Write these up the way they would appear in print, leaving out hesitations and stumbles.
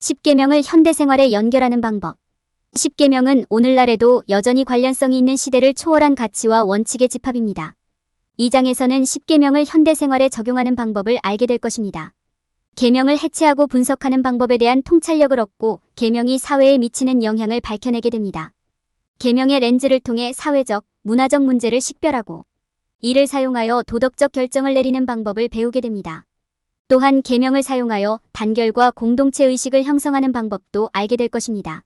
십계명을 현대생활에 연결하는 방법. 십계명은 오늘날에도 여전히 관련성이 있는 시대를 초월한 가치와 원칙의 집합입니다. 이 장에서는 십계명을 현대생활에 적용하는 방법을 알게 될 것입니다. 계명을 해체하고 분석하는 방법에 대한 통찰력을 얻고 계명이 사회에 미치는 영향을 밝혀내게 됩니다. 계명의 렌즈를 통해 사회적, 문화적 문제를 식별하고 이를 사용하여 도덕적 결정을 내리는 방법을 배우게 됩니다. 또한 계명을 사용하여 단결과 공동체 의식을 형성하는 방법도 알게 될 것입니다.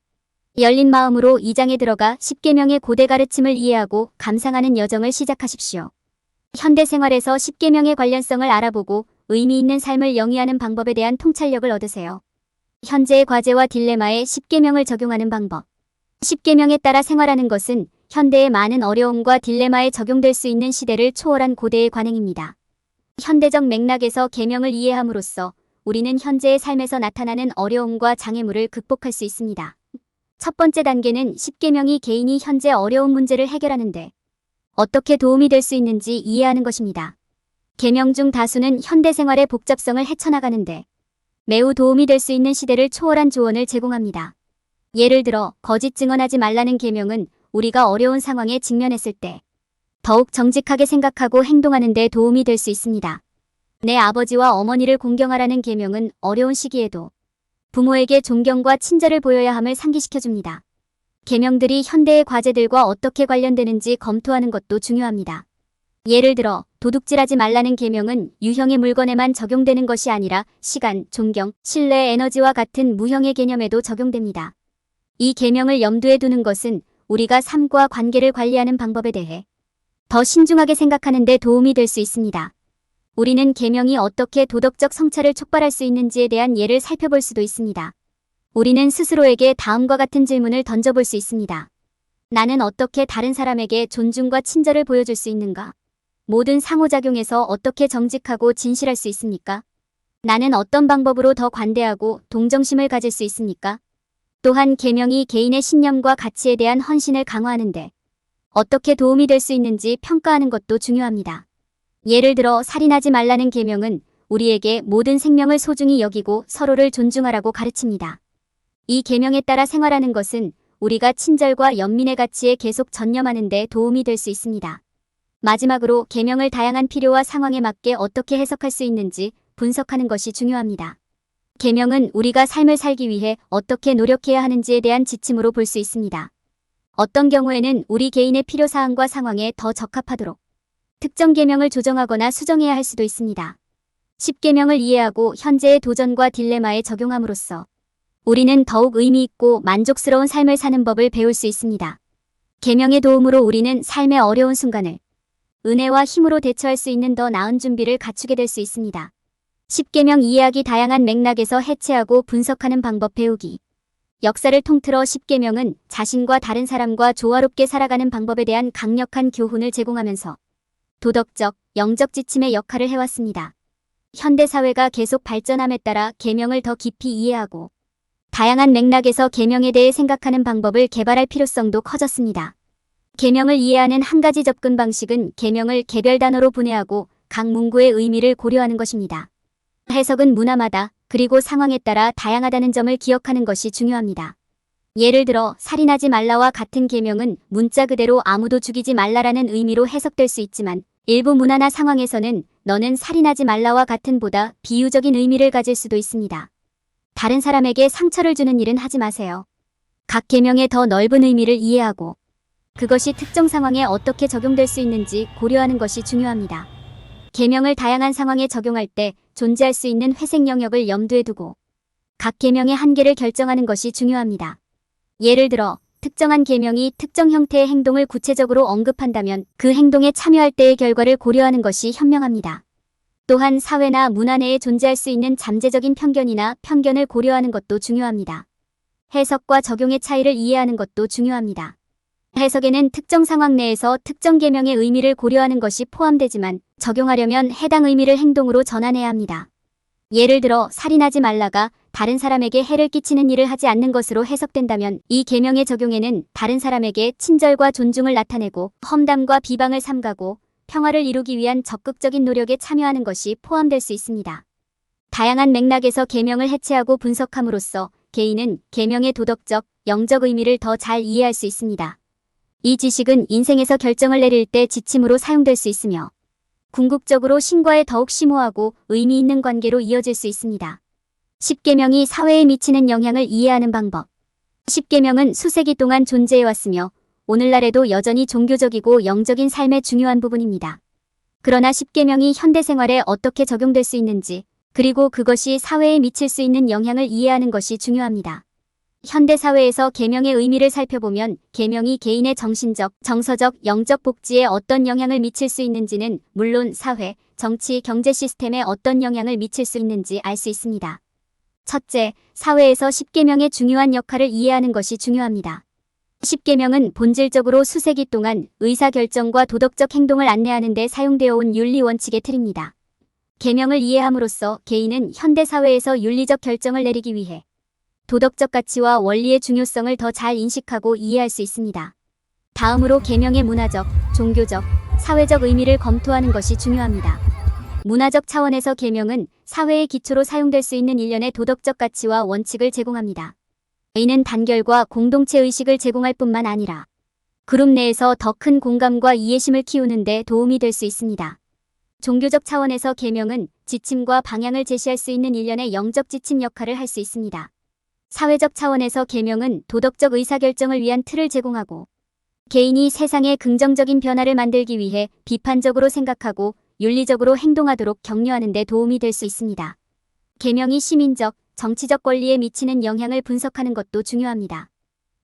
열린 마음으로 이 장에 들어가 십계명의 고대 가르침을 이해하고 감상하는 여정을 시작하십시오. 현대생활에서 십계명의 관련성을 알아보고 의미 있는 삶을 영위하는 방법에 대한 통찰력을 얻으세요. 현재의 과제와 딜레마에 십계명을 적용하는 방법. 십계명에 따라 생활하는 것은 현대의 많은 어려움과 딜레마에 적용될 수 있는 시대를 초월한 고대의 관행입니다. 현대적 맥락에서 계명을 이해함으로써 우리는 현재의 삶에서 나타나는 어려움과 장애물을 극복할 수 있습니다. 첫 번째 단계는 십계명이 개인이 현재 어려운 문제를 해결하는 데 어떻게 도움이 될 수 있는지 이해하는 것입니다. 계명 중 다수는 현대생활의 복잡성을 헤쳐나가는데 매우 도움이 될 수 있는 시대를 초월한 조언을 제공합니다. 예를 들어 거짓 증언하지 말라는 계명은 우리가 어려운 상황에 직면했을 때 더욱 정직하게 생각하고 행동하는 데 도움이 될 수 있습니다. 내 아버지와 어머니를 공경하라는 계명은 어려운 시기에도 부모에게 존경과 친절을 보여야 함을 상기시켜줍니다. 계명들이 현대의 과제들과 어떻게 관련되는지 검토하는 것도 중요합니다. 예를 들어 도둑질하지 말라는 계명은 유형의 물건에만 적용되는 것이 아니라 시간, 존경, 신뢰, 에너지와 같은 무형의 개념에도 적용됩니다. 이 계명을 염두에 두는 것은 우리가 삶과 관계를 관리하는 방법에 대해 더 신중하게 생각하는 데 도움이 될 수 있습니다. 우리는 계명이 어떻게 도덕적 성찰을 촉발할 수 있는지에 대한 예를 살펴볼 수도 있습니다. 우리는 스스로에게 다음과 같은 질문을 던져볼 수 있습니다. 나는 어떻게 다른 사람에게 존중과 친절을 보여줄 수 있는가? 모든 상호작용에서 어떻게 정직하고 진실할 수 있습니까? 나는 어떤 방법으로 더 관대하고 동정심을 가질 수 있습니까? 또한 계명이 개인의 신념과 가치에 대한 헌신을 강화하는데 어떻게 도움이 될 수 있는지 평가하는 것도 중요합니다. 예를 들어 살인하지 말라는 계명은 우리에게 모든 생명을 소중히 여기고 서로를 존중하라고 가르칩니다. 이 계명에 따라 생활하는 것은 우리가 친절과 연민의 가치에 계속 전념하는 데 도움이 될 수 있습니다. 마지막으로 계명을 다양한 필요와 상황에 맞게 어떻게 해석할 수 있는지 분석하는 것이 중요합니다. 계명은 우리가 삶을 살기 위해 어떻게 노력해야 하는지에 대한 지침으로 볼 수 있습니다. 어떤 경우에는 우리 개인의 필요사항과 상황에 더 적합하도록 특정 계명을 조정하거나 수정해야 할 수도 있습니다. 십계명을 이해하고 현재의 도전과 딜레마에 적용함으로써 우리는 더욱 의미 있고 만족스러운 삶을 사는 법을 배울 수 있습니다. 계명의 도움으로 우리는 삶의 어려운 순간을 은혜와 힘으로 대처할 수 있는 더 나은 준비를 갖추게 될 수 있습니다. 십계명 이해하기 다양한 맥락에서 해체하고 분석하는 방법 배우기. 역사를 통틀어 십계명은 자신과 다른 사람과 조화롭게 살아가는 방법에 대한 강력한 교훈을 제공하면서 도덕적, 영적 지침의 역할을 해왔습니다. 현대사회가 계속 발전함에 따라 계명을 더 깊이 이해하고 다양한 맥락에서 계명에 대해 생각하는 방법을 개발할 필요성도 커졌습니다. 계명을 이해하는 한 가지 접근 방식은 계명을 개별 단어로 분해하고 각 문구의 의미를 고려하는 것입니다. 해석은 문화마다 그리고 상황에 따라 다양하다는 점을 기억하는 것이 중요합니다. 예를 들어 살인하지 말라와 같은 계명은 문자 그대로 아무도 죽이지 말라라는 의미로 해석될 수 있지만 일부 문화나 상황에서는 너는 살인하지 말라와 같은 보다 비유적인 의미를 가질 수도 있습니다. 다른 사람에게 상처를 주는 일은 하지 마세요. 각 계명의 더 넓은 의미를 이해하고 그것이 특정 상황에 어떻게 적용될 수 있는지 고려하는 것이 중요합니다. 계명을 다양한 상황에 적용할 때 존재할 수 있는 회색 영역을 염두에 두고 각 계명의 한계를 결정하는 것이 중요합니다. 예를 들어 특정한 계명이 특정 형태의 행동을 구체적으로 언급한다면 그 행동에 참여할 때의 결과를 고려하는 것이 현명합니다. 또한 사회나 문화 내에 존재할 수 있는 잠재적인 편견이나 편견을 고려하는 것도 중요합니다. 해석과 적용의 차이를 이해하는 것도 중요합니다. 해석에는 특정 상황 내에서 특정 계명의 의미를 고려하는 것이 포함되지만 적용하려면 해당 의미를 행동으로 전환해야 합니다. 예를 들어 살인하지 말라가 다른 사람에게 해를 끼치는 일을 하지 않는 것으로 해석된다면 이 계명의 적용에는 다른 사람에게 친절과 존중을 나타내고 험담과 비방을 삼가고 평화를 이루기 위한 적극적인 노력에 참여하는 것이 포함될 수 있습니다. 다양한 맥락에서 계명을 해체하고 분석함으로써 개인은 계명의 도덕적, 영적 의미를 더 잘 이해할 수 있습니다. 이 지식은 인생에서 결정을 내릴 때 지침으로 사용될 수 있으며 궁극적으로 신과에 더욱 심오하고 의미 있는 관계로 이어질 수 있습니다. 십계명이 사회에 미치는 영향을 이해하는 방법. 십계명은 수세기 동안 존재해왔으며 오늘날에도 여전히 종교적이고 영적인 삶의 중요한 부분입니다. 그러나 십계명이 현대 생활에 어떻게 적용될 수 있는지, 그리고 그것이 사회에 미칠 수 있는 영향을 이해하는 것이 중요합니다. 현대 사회에서 계명의 의미를 살펴보면 계명이 개인의 정신적, 정서적, 영적 복지에 어떤 영향을 미칠 수 있는지는 물론 사회, 정치, 경제 시스템에 어떤 영향을 미칠 수 있는지 알 수 있습니다. 첫째, 사회에서 십계명의 중요한 역할을 이해하는 것이 중요합니다. 십계명은 본질적으로 수세기 동안 의사결정과 도덕적 행동을 안내하는 데 사용되어 온 윤리 원칙의 틀입니다. 계명을 이해함으로써 개인은 현대 사회에서 윤리적 결정을 내리기 위해 도덕적 가치와 원리의 중요성을 더 잘 인식하고 이해할 수 있습니다. 다음으로 계명의 문화적, 종교적, 사회적 의미를 검토하는 것이 중요합니다. 문화적 차원에서 계명은 사회의 기초로 사용될 수 있는 일련의 도덕적 가치와 원칙을 제공합니다. 이는 단결과 공동체 의식을 제공할 뿐만 아니라 그룹 내에서 더 큰 공감과 이해심을 키우는 데 도움이 될 수 있습니다. 종교적 차원에서 계명은 지침과 방향을 제시할 수 있는 일련의 영적 지침 역할을 할 수 있습니다. 사회적 차원에서 계명은 도덕적 의사결정을 위한 틀을 제공하고 개인이 세상에 긍정적인 변화를 만들기 위해 비판적으로 생각하고 윤리적으로 행동하도록 격려하는 데 도움이 될 수 있습니다. 계명이 시민적, 정치적 권리에 미치는 영향을 분석하는 것도 중요합니다.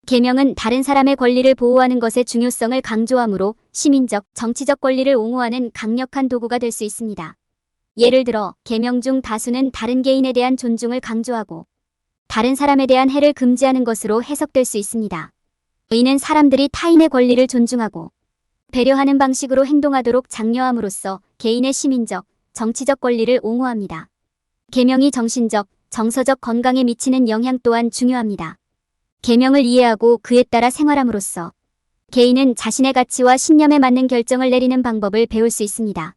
계명은 다른 사람의 권리를 보호하는 것의 중요성을 강조하므로 시민적, 정치적 권리를 옹호하는 강력한 도구가 될 수 있습니다. 예를 들어 계명 중 다수는 다른 개인에 대한 존중을 강조하고 다른 사람에 대한 해를 금지하는 것으로 해석될 수 있습니다. 이는 사람들이 타인의 권리를 존중하고 배려하는 방식으로 행동하도록 장려함으로써 개인의 시민적, 정치적 권리를 옹호합니다. 계명이 정신적, 정서적 건강에 미치는 영향 또한 중요합니다. 계명을 이해하고 그에 따라 생활함으로써 개인은 자신의 가치와 신념에 맞는 결정을 내리는 방법을 배울 수 있습니다.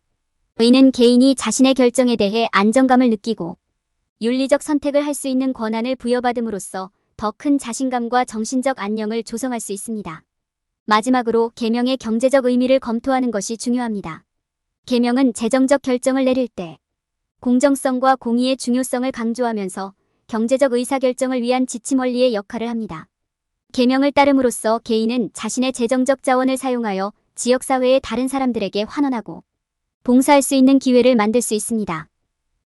이는 개인이 자신의 결정에 대해 안정감을 느끼고 윤리적 선택을 할 수 있는 권한을 부여받음으로써 더 큰 자신감과 정신적 안녕을 조성할 수 있습니다. 마지막으로 계명의 경제적 의미를 검토하는 것이 중요합니다. 계명은 재정적 결정을 내릴 때 공정성과 공의의 중요성을 강조하면서 경제적 의사결정을 위한 지침 원리의 역할을 합니다. 계명을 따름으로써 개인은 자신의 재정적 자원을 사용하여 지역사회의 다른 사람들에게 환원하고 봉사할 수 있는 기회를 만들 수 있습니다.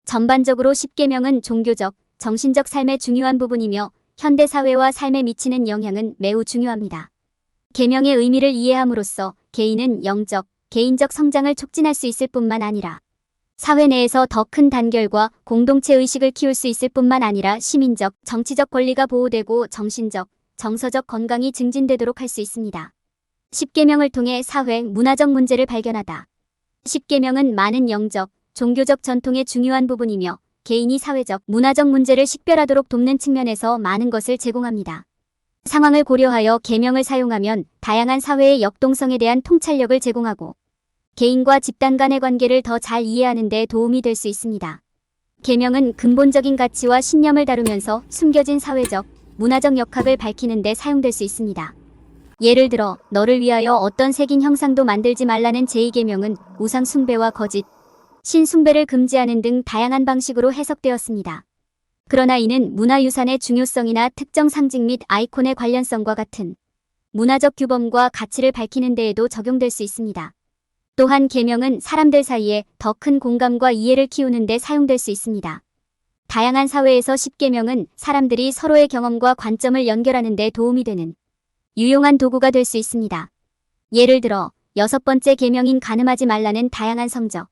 전반적으로 십계명은 종교적, 정신적 삶의 중요한 부분이며 현대 사회와 삶에 미치는 영향은 매우 중요합니다. 계명의 의미를 이해함으로써 개인은 영적, 개인적 성장을 촉진할 수 있을 뿐만 아니라 사회 내에서 더 큰 단결과 공동체 의식을 키울 수 있을 뿐만 아니라 시민적, 정치적 권리가 보호되고 정신적, 정서적 건강이 증진되도록 할 수 있습니다. 십계명을 통해 사회, 문화적 문제를 발견하다. 십계명은 많은 영적, 종교적 전통의 중요한 부분이며 개인이 사회적, 문화적 문제를 식별하도록 돕는 측면에서 많은 것을 제공합니다. 상황을 고려하여 계명을 사용하면 다양한 사회의 역동성에 대한 통찰력을 제공하고 개인과 집단 간의 관계를 더 잘 이해하는 데 도움이 될 수 있습니다. 계명은 근본적인 가치와 신념을 다루면서 숨겨진 사회적, 문화적 역학을 밝히는 데 사용될 수 있습니다. 예를 들어 너를 위하여 어떤 색인 형상도 만들지 말라는 제2계명은 우상 숭배와 거짓, 신 숭배를 금지하는 등 다양한 방식으로 해석되었습니다. 그러나 이는 문화유산의 중요성이나 특정 상징 및 아이콘의 관련성과 같은 문화적 규범과 가치를 밝히는 데에도 적용될 수 있습니다. 또한 계명은 사람들 사이에 더 큰 공감과 이해를 키우는 데 사용될 수 있습니다. 다양한 사회에서 십계명은 사람들이 서로의 경험과 관점을 연결하는 데 도움이 되는 유용한 도구가 될 수 있습니다. 예를 들어 6번째 계명인 간음하지 말라는 다양한 성적,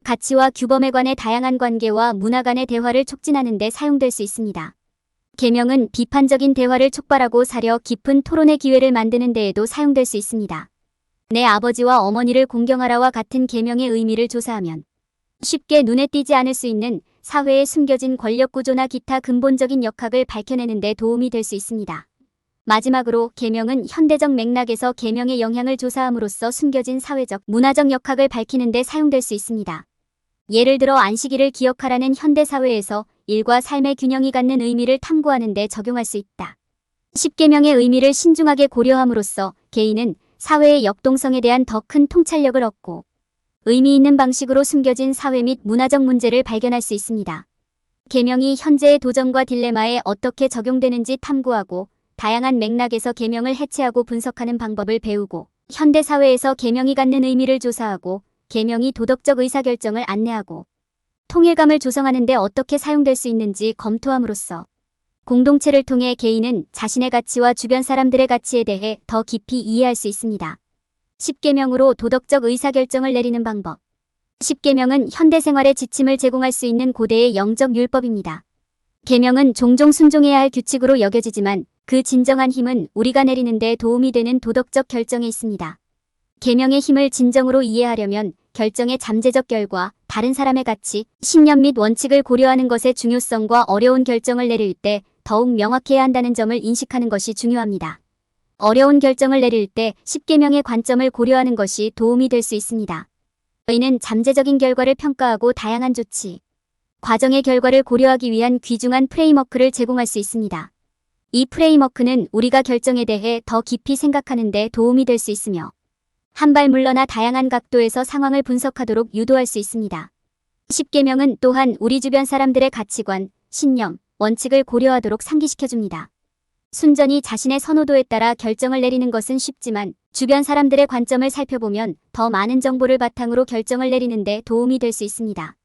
가치와 규범에 관해 다양한 관계와 문화 간의 대화를 촉진하는 데 사용될 수 있습니다. 계명은 비판적인 대화를 촉발하고 사려 깊은 토론의 기회를 만드는 데에도 사용될 수 있습니다. 내 아버지와 어머니를 공경하라와 같은 계명의 의미를 조사하면 쉽게 눈에 띄지 않을 수 있는 사회에 숨겨진 권력 구조나 기타 근본적인 역학을 밝혀내는 데 도움이 될 수 있습니다. 마지막으로 계명은 현대적 맥락에서 계명의 영향을 조사함으로써 숨겨진 사회적, 문화적 역학을 밝히는 데 사용될 수 있습니다. 예를 들어 안식일을 기억하라는 현대사회에서 일과 삶의 균형이 갖는 의미를 탐구하는 데 적용할 수 있다. 10계명의 의미를 신중하게 고려함으로써 개인은 사회의 역동성에 대한 더 큰 통찰력을 얻고 의미 있는 방식으로 숨겨진 사회 및 문화적 문제를 발견할 수 있습니다. 계명이 현재의 도전과 딜레마에 어떻게 적용되는지 탐구하고 다양한 맥락에서 계명을 해체하고 분석하는 방법을 배우고 현대 사회에서 계명이 갖는 의미를 조사하고 계명이 도덕적 의사결정을 안내하고 통일감을 조성하는 데 어떻게 사용될 수 있는지 검토함으로써 공동체를 통해 개인은 자신의 가치와 주변 사람들의 가치에 대해 더 깊이 이해할 수 있습니다. 10계명으로 도덕적 의사결정을 내리는 방법. 10계명은 현대 생활의 지침을 제공할 수 있는 고대의 영적 율법입니다. 계명은 종종 순종해야 할 규칙으로 여겨지지만 그 진정한 힘은 우리가 내리는 데 도움이 되는 도덕적 결정에 있습니다. 계명의 힘을 진정으로 이해하려면 결정의 잠재적 결과, 다른 사람의 가치, 신념 및 원칙을 고려하는 것의 중요성과 어려운 결정을 내릴 때 더욱 명확해야 한다는 점을 인식하는 것이 중요합니다. 어려운 결정을 내릴 때 10계명의 관점을 고려하는 것이 도움이 될 수 있습니다. 이는 잠재적인 결과를 평가하고 다양한 조치, 과정의 결과를 고려하기 위한 귀중한 프레임워크를 제공할 수 있습니다. 이 프레임워크는 우리가 결정에 대해 더 깊이 생각하는 데 도움이 될 수 있으며 한 발 물러나 다양한 각도에서 상황을 분석하도록 유도할 수 있습니다. 10계명은 또한 우리 주변 사람들의 가치관, 신념, 원칙을 고려하도록 상기시켜줍니다. 순전히 자신의 선호도에 따라 결정을 내리는 것은 쉽지만 주변 사람들의 관점을 살펴보면 더 많은 정보를 바탕으로 결정을 내리는 데 도움이 될 수 있습니다.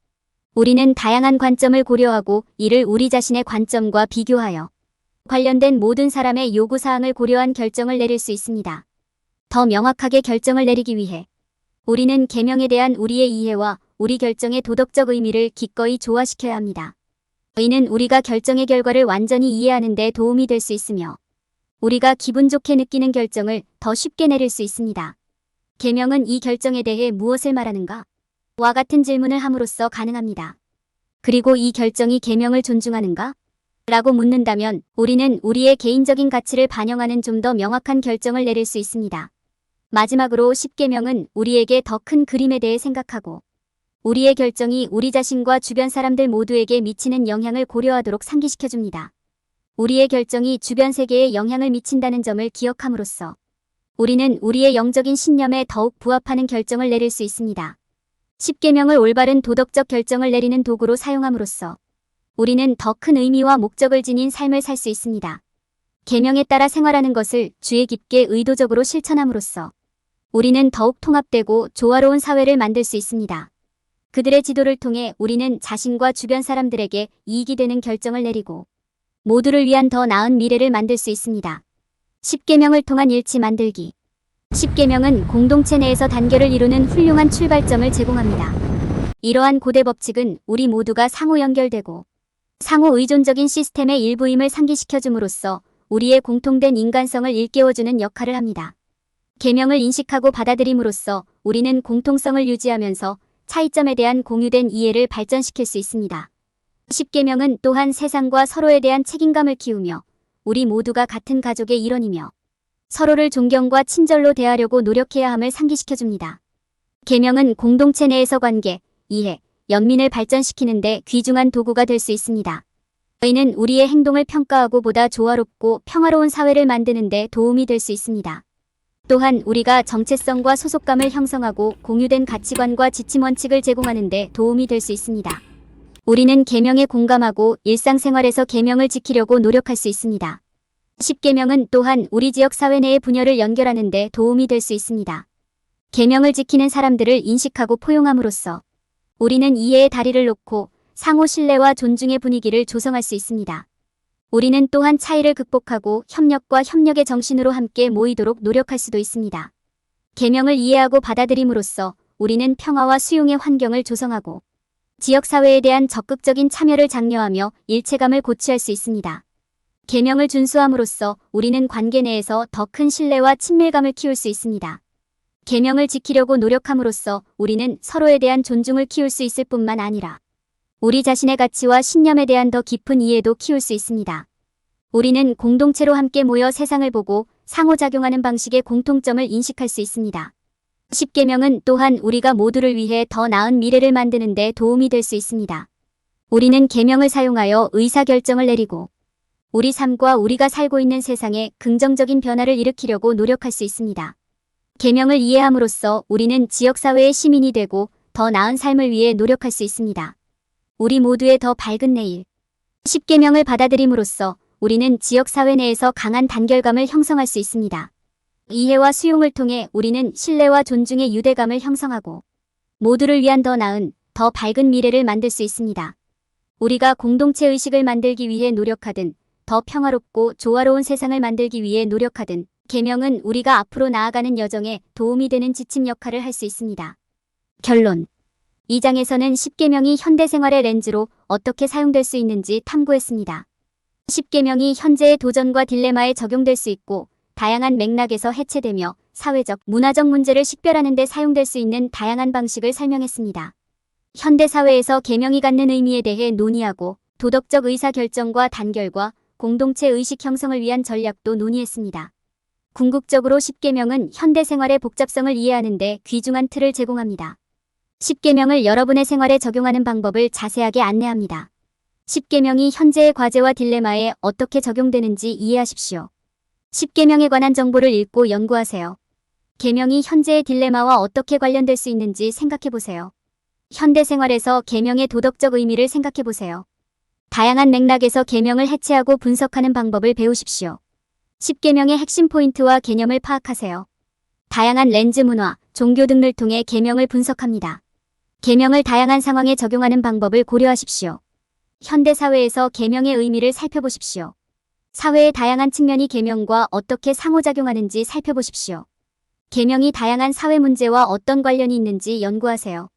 우리는 다양한 관점을 고려하고 이를 우리 자신의 관점과 비교하여 관련된 모든 사람의 요구사항을 고려한 결정을 내릴 수 있습니다. 더 명확하게 결정을 내리기 위해 우리는 계명에 대한 우리의 이해와 우리 결정의 도덕적 의미를 기꺼이 조화시켜야 합니다. 이는 우리가 결정의 결과를 완전히 이해하는 데 도움이 될 수 있으며 우리가 기분 좋게 느끼는 결정을 더 쉽게 내릴 수 있습니다. 계명은 이 결정에 대해 무엇을 말하는가? 와 같은 질문을 함으로써 가능합니다. 그리고 이 결정이 계명을 존중하는가? 라고 묻는다면 우리는 우리의 개인적인 가치를 반영하는 좀 더 명확한 결정을 내릴 수 있습니다. 마지막으로 10계명은 우리에게 더 큰 그림에 대해 생각하고 우리의 결정이 우리 자신과 주변 사람들 모두에게 미치는 영향을 고려하도록 상기시켜줍니다. 우리의 결정이 주변 세계에 영향을 미친다는 점을 기억함으로써 우리는 우리의 영적인 신념에 더욱 부합하는 결정을 내릴 수 있습니다. 10계명을 올바른 도덕적 결정을 내리는 도구로 사용함으로써 우리는 더 큰 의미와 목적을 지닌 삶을 살 수 있습니다. 계명에 따라 생활하는 것을 주의 깊게 의도적으로 실천함으로써 우리는 더욱 통합되고 조화로운 사회를 만들 수 있습니다. 그들의 지도를 통해 우리는 자신과 주변 사람들에게 이익이 되는 결정을 내리고 모두를 위한 더 나은 미래를 만들 수 있습니다. 10계명을 통한 일치 만들기. 10계명은 공동체 내에서 단결을 이루는 훌륭한 출발점을 제공합니다. 이러한 고대 법칙은 우리 모두가 상호 연결되고 상호 의존적인 시스템의 일부임을 상기시켜줌으로써 우리의 공통된 인간성을 일깨워주는 역할을 합니다. 계명을 인식하고 받아들임으로써 우리는 공통성을 유지하면서 차이점에 대한 공유된 이해를 발전시킬 수 있습니다. 10계명은 또한 세상과 서로에 대한 책임감을 키우며 우리 모두가 같은 가족의 일원이며 서로를 존경과 친절로 대하려고 노력해야 함을 상기시켜줍니다. 계명은 공동체 내에서 관계, 이해, 연민을 발전시키는 데 귀중한 도구가 될 수 있습니다. 이는 우리의 행동을 평가하고 보다 조화롭고 평화로운 사회를 만드는 데 도움이 될 수 있습니다. 또한 우리가 정체성과 소속감을 형성하고 공유된 가치관과 지침 원칙을 제공하는 데 도움이 될 수 있습니다. 우리는 계명에 공감하고 일상생활에서 계명을 지키려고 노력할 수 있습니다. 10계명은 또한 우리 지역 사회 내의 분열을 연결하는 데 도움이 될 수 있습니다. 계명을 지키는 사람들을 인식하고 포용함으로써 우리는 이해의 다리를 놓고 상호 신뢰와 존중의 분위기를 조성할 수 있습니다. 우리는 또한 차이를 극복하고 협력과 협력의 정신으로 함께 모이도록 노력할 수도 있습니다. 계명을 이해하고 받아들임으로써 우리는 평화와 수용의 환경을 조성하고 지역사회에 대한 적극적인 참여를 장려하며 일체감을 고취할 수 있습니다. 계명을 준수함으로써 우리는 관계 내에서 더 큰 신뢰와 친밀감을 키울 수 있습니다. 계명을 지키려고 노력함으로써 우리는 서로에 대한 존중을 키울 수 있을 뿐만 아니라 우리 자신의 가치와 신념에 대한 더 깊은 이해도 키울 수 있습니다. 우리는 공동체로 함께 모여 세상을 보고 상호작용하는 방식의 공통점을 인식할 수 있습니다. 십계명은 또한 우리가 모두를 위해 더 나은 미래를 만드는 데 도움이 될 수 있습니다. 우리는 계명을 사용하여 의사결정을 내리고 우리 삶과 우리가 살고 있는 세상에 긍정적인 변화를 일으키려고 노력할 수 있습니다. 계명을 이해함으로써 우리는 지역사회의 시민이 되고 더 나은 삶을 위해 노력할 수 있습니다. 우리 모두의 더 밝은 내일. 십계명을 받아들임으로써 우리는 지역사회 내에서 강한 단결감을 형성할 수 있습니다. 이해와 수용을 통해 우리는 신뢰와 존중의 유대감을 형성하고 모두를 위한 더 나은, 더 밝은 미래를 만들 수 있습니다. 우리가 공동체 의식을 만들기 위해 노력하든 더 평화롭고 조화로운 세상을 만들기 위해 노력하든 계명은 우리가 앞으로 나아가는 여정에 도움이 되는 지침 역할을 할 수 있습니다. 결론. 이 장에서는 십계명이 현대생활의 렌즈로 어떻게 사용될 수 있는지 탐구했습니다. 십계명이 현재의 도전과 딜레마에 적용될 수 있고 다양한 맥락에서 해체되며 사회적, 문화적 문제를 식별하는 데 사용될 수 있는 다양한 방식을 설명했습니다. 현대사회에서 계명이 갖는 의미에 대해 논의하고 도덕적 의사결정과 단결과 공동체 의식 형성을 위한 전략도 논의했습니다. 궁극적으로 십계명은 현대생활의 복잡성을 이해하는 데 귀중한 틀을 제공합니다. 십계명을 여러분의 생활에 적용하는 방법을 자세하게 안내합니다. 십계명이 현재의 과제와 딜레마에 어떻게 적용되는지 이해하십시오. 십계명에 관한 정보를 읽고 연구하세요. 계명이 현재의 딜레마와 어떻게 관련될 수 있는지 생각해보세요. 현대생활에서 계명의 도덕적 의미를 생각해보세요. 다양한 맥락에서 계명을 해체하고 분석하는 방법을 배우십시오. 십계명의 핵심 포인트와 개념을 파악하세요. 다양한 렌즈 문화, 종교 등을 통해 계명을 분석합니다. 계명을 다양한 상황에 적용하는 방법을 고려하십시오. 현대사회에서 계명의 의미를 살펴보십시오. 사회의 다양한 측면이 계명과 어떻게 상호작용하는지 살펴보십시오. 계명이 다양한 사회 문제와 어떤 관련이 있는지 연구하세요.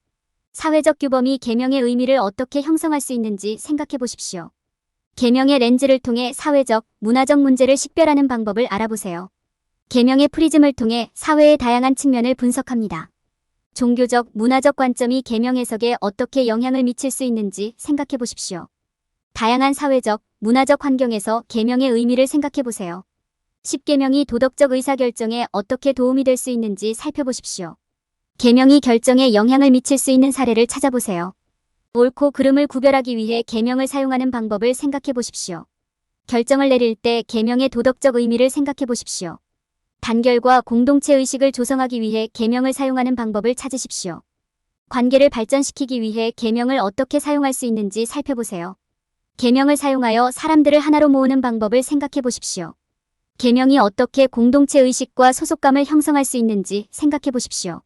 사회적 규범이 계명의 의미를 어떻게 형성할 수 있는지 생각해 보십시오. 계명의 렌즈를 통해 사회적, 문화적 문제를 식별하는 방법을 알아보세요. 계명의 프리즘을 통해 사회의 다양한 측면을 분석합니다. 종교적, 문화적 관점이 계명 해석에 어떻게 영향을 미칠 수 있는지 생각해 보십시오. 다양한 사회적, 문화적 환경에서 계명의 의미를 생각해 보세요. 십계명이 도덕적 의사결정에 어떻게 도움이 될 수 있는지 살펴보십시오. 계명이 결정에 영향을 미칠 수 있는 사례를 찾아보세요. 옳고 그름을 구별하기 위해 계명을 사용하는 방법을 생각해 보십시오. 결정을 내릴 때 계명의 도덕적 의미를 생각해 보십시오. 단결과 공동체 의식을 조성하기 위해 계명을 사용하는 방법을 찾으십시오. 관계를 발전시키기 위해 계명을 어떻게 사용할 수 있는지 살펴보세요. 계명을 사용하여 사람들을 하나로 모으는 방법을 생각해 보십시오. 계명이 어떻게 공동체 의식과 소속감을 형성할 수 있는지 생각해 보십시오.